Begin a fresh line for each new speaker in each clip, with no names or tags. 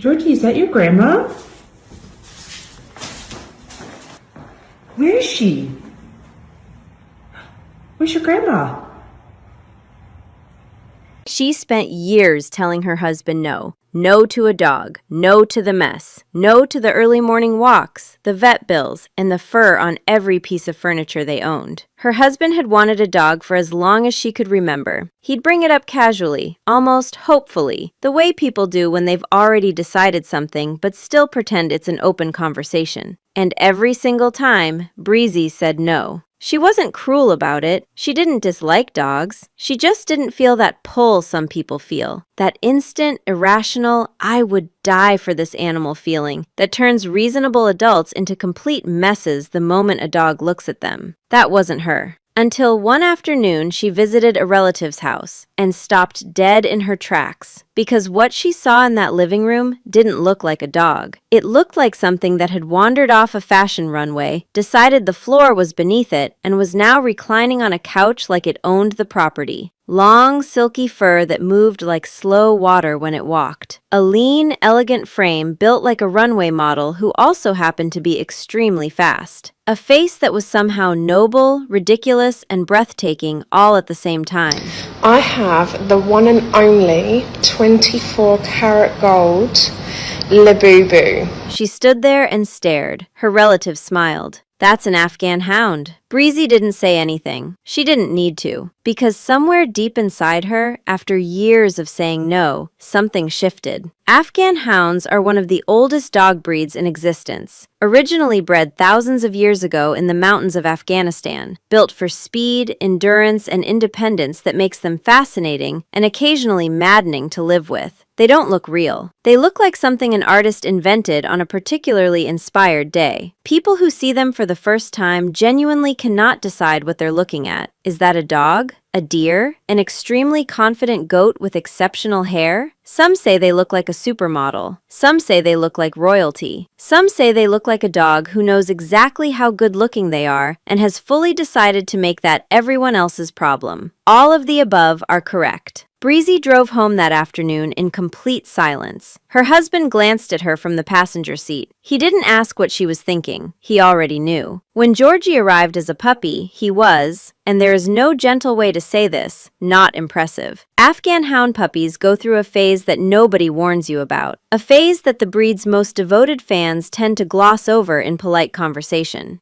Georgie, is that your grandma? Where is she? Where's your grandma?
She spent years telling her husband no. No to a dog, no to the mess, no to the early morning walks, the vet bills, and the fur on every piece of furniture they owned. Her husband had wanted a dog for as long as she could remember. He'd bring it up casually, almost hopefully, the way people do when they've already decided something but still pretend it's an open conversation. And every single time, Breezy said no. She wasn't cruel about it. She didn't dislike dogs. She just didn't feel that pull some people feel. That instant, irrational, I would die for this animal feeling that turns reasonable adults into complete messes the moment a dog looks at them. That wasn't her. Until one afternoon, she visited a relative's house and stopped dead in her tracks because what she saw in that living room didn't look like a dog. It looked like something that had wandered off a fashion runway, decided the floor was beneath it, and was now reclining on a couch like it owned the property. Long, silky fur that moved like slow water when it walked. A lean, elegant frame built like a runway model who also happened to be extremely fast. A face that was somehow noble, ridiculous, and breathtaking all at the same time.
I have the one and only 24 karat gold Labubu.
She stood there and stared. Her relative smiled. That's an Afghan Hound. Breezy didn't say anything. She didn't need to, because somewhere deep inside her, after years of saying no, something shifted. Afghan Hounds are one of the oldest dog breeds in existence, originally bred thousands of years ago in the mountains of Afghanistan, built for speed, endurance, and independence that makes them fascinating and occasionally maddening to live with. They don't look real. They look like something an artist invented on a particularly inspired day. People who see them for the first time genuinely cannot decide what they're looking at. Is that a dog? A deer? An extremely confident goat with exceptional hair? Some say they look like a supermodel. Some say they look like royalty. Some say they look like a dog who knows exactly how good-looking they are and has fully decided to make that everyone else's problem. All of the above are correct. Breezy drove home that afternoon in complete silence. Her husband glanced at her from the passenger seat. He didn't ask what she was thinking. He already knew. When Georgie arrived as a puppy, he was, and there is no gentle way to say this, not impressive. Afghan Hound puppies go through a phase that nobody warns you about. A phase that the breed's most devoted fans tend to gloss over in polite conversation.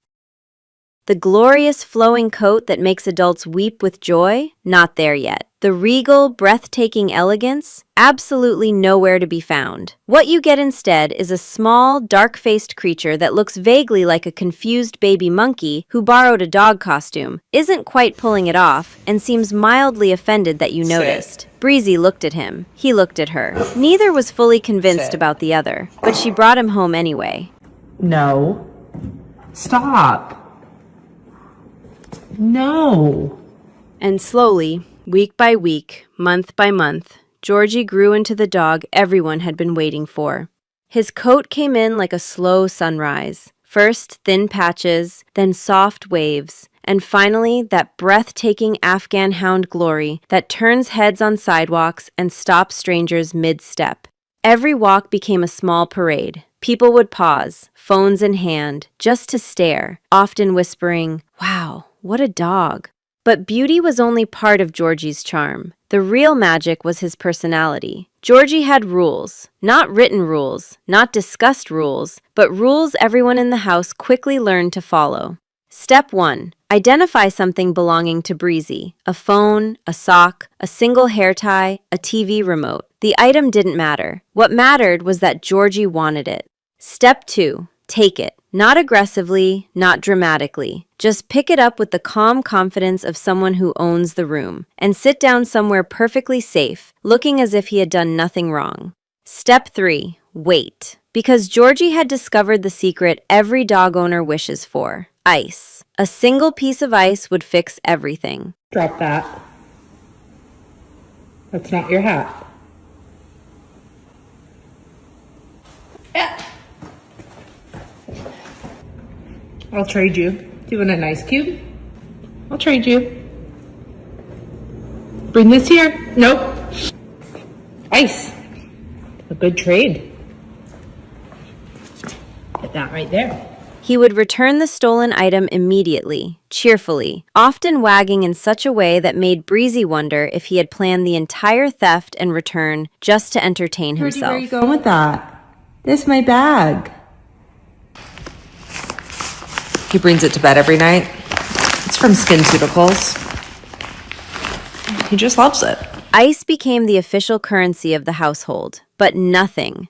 The glorious flowing coat that makes adults weep with joy? Not there yet. The regal, breathtaking elegance? Absolutely nowhere to be found. What you get instead is a small, dark-faced creature that looks vaguely like a confused baby monkey who borrowed a dog costume, isn't quite pulling it off, and seems mildly offended that you noticed. Breezy looked at him. He looked at her. Neither was fully convinced about the other, but she brought him home anyway.
No. Stop. No.
And slowly, week by week, month by month, Georgie grew into the dog everyone had been waiting for. His coat came in like a slow sunrise. First thin patches, then soft waves, and finally that breathtaking Afghan Hound glory that turns heads on sidewalks and stops strangers mid-step. Every walk became a small parade. People would pause, phones in hand, just to stare, often whispering, "Wow, what a dog." But beauty was only part of Georgie's charm. The real magic was his personality. Georgie had rules. Not written rules, not discussed rules, but rules everyone in the house quickly learned to follow. Step 1. Identify something belonging to Breezy. A phone, a sock, a single hair tie, a TV remote. The item didn't matter. What mattered was that Georgie wanted it. Step 2. Take it. Not aggressively, not dramatically. Just pick it up with the calm confidence of someone who owns the room, and sit down somewhere perfectly safe, looking as if he had done nothing wrong. Step 3. Wait. Because Georgie had discovered the secret every dog owner wishes for. Ice. A single piece of ice would fix everything.
Drop that. That's not your hat. Yeah. I'll trade you. Do you want an ice cube? I'll trade you. Bring this here. Nope. Ice. A good trade. that right there.
He would return the stolen item immediately, cheerfully, often wagging in such a way that made Breezy wonder if he had planned the entire theft and return just to entertain
Georgie,
himself.
where are you going with that? This is my bag.
He brings it to bed every night. It's from SkinCeuticals. He just loves it.
Ice became the official currency of the household, but nothing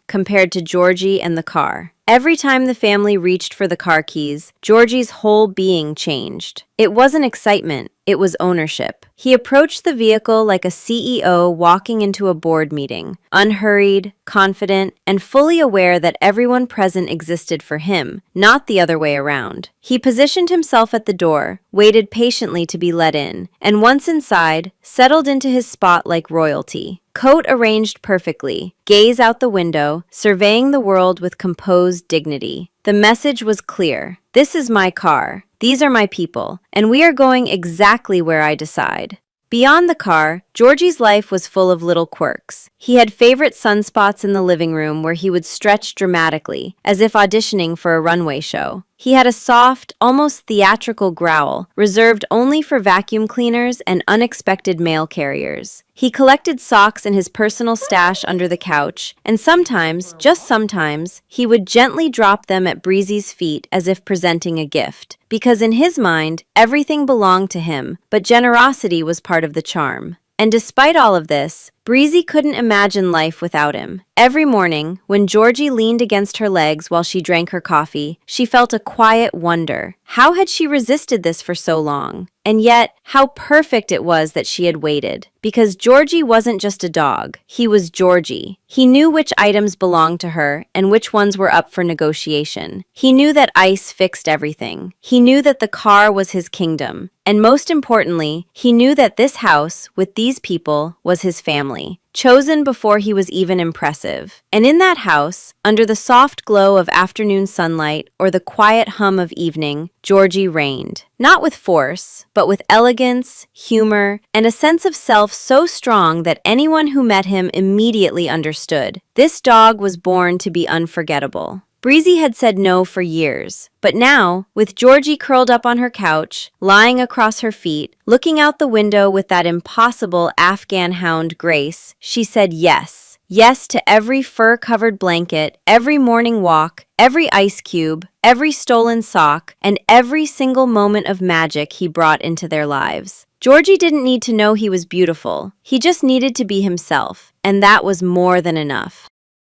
compared to Georgie and the car. Every time the family reached for the car keys, Georgie's whole being changed. It wasn't excitement, it was ownership. He approached the vehicle like a CEO walking into a board meeting, unhurried, confident, and fully aware that everyone present existed for him, not the other way around. He positioned himself at the door, waited patiently to be let in, and once inside, settled into his spot like royalty. Coat arranged perfectly, gaze out the window, surveying the world with composed dignity. The message was clear. This is my car, these are my people, and we are going exactly where I decide. Beyond the car, Georgie's life was full of little quirks. He had favorite sunspots in the living room where he would stretch dramatically, as if auditioning for a runway show. He had a soft, almost theatrical growl, reserved only for vacuum cleaners and unexpected mail carriers. He collected socks in his personal stash under the couch, and sometimes, just sometimes, he would gently drop them at Breezy's feet as if presenting a gift. Because in his mind, everything belonged to him, but generosity was part of the charm. And despite all of this, Breezy couldn't imagine life without him. Every morning, when Georgie leaned against her legs while she drank her coffee, she felt a quiet wonder. How had she resisted this for so long? And yet, how perfect it was that she had waited. Because Georgie wasn't just a dog, he was Georgie. He knew which items belonged to her and which ones were up for negotiation. He knew that ice fixed everything. He knew that the car was his kingdom. And most importantly, he knew that this house, with these people, was his family. Chosen before he was even impressive. And in that house, under the soft glow of afternoon sunlight or the quiet hum of evening, Georgie reigned. Not with force, but with elegance, humor, and a sense of self so strong that anyone who met him immediately understood. This dog was born to be unforgettable. Breezy had said no for years, but now, with Georgie curled up on her couch, lying across her feet, looking out the window with that impossible Afghan Hound grace, she said yes. Yes to every fur-covered blanket, every morning walk, every ice cube, every stolen sock, and every single moment of magic he brought into their lives. Georgie didn't need to know he was beautiful. He just needed to be himself, and that was more than enough.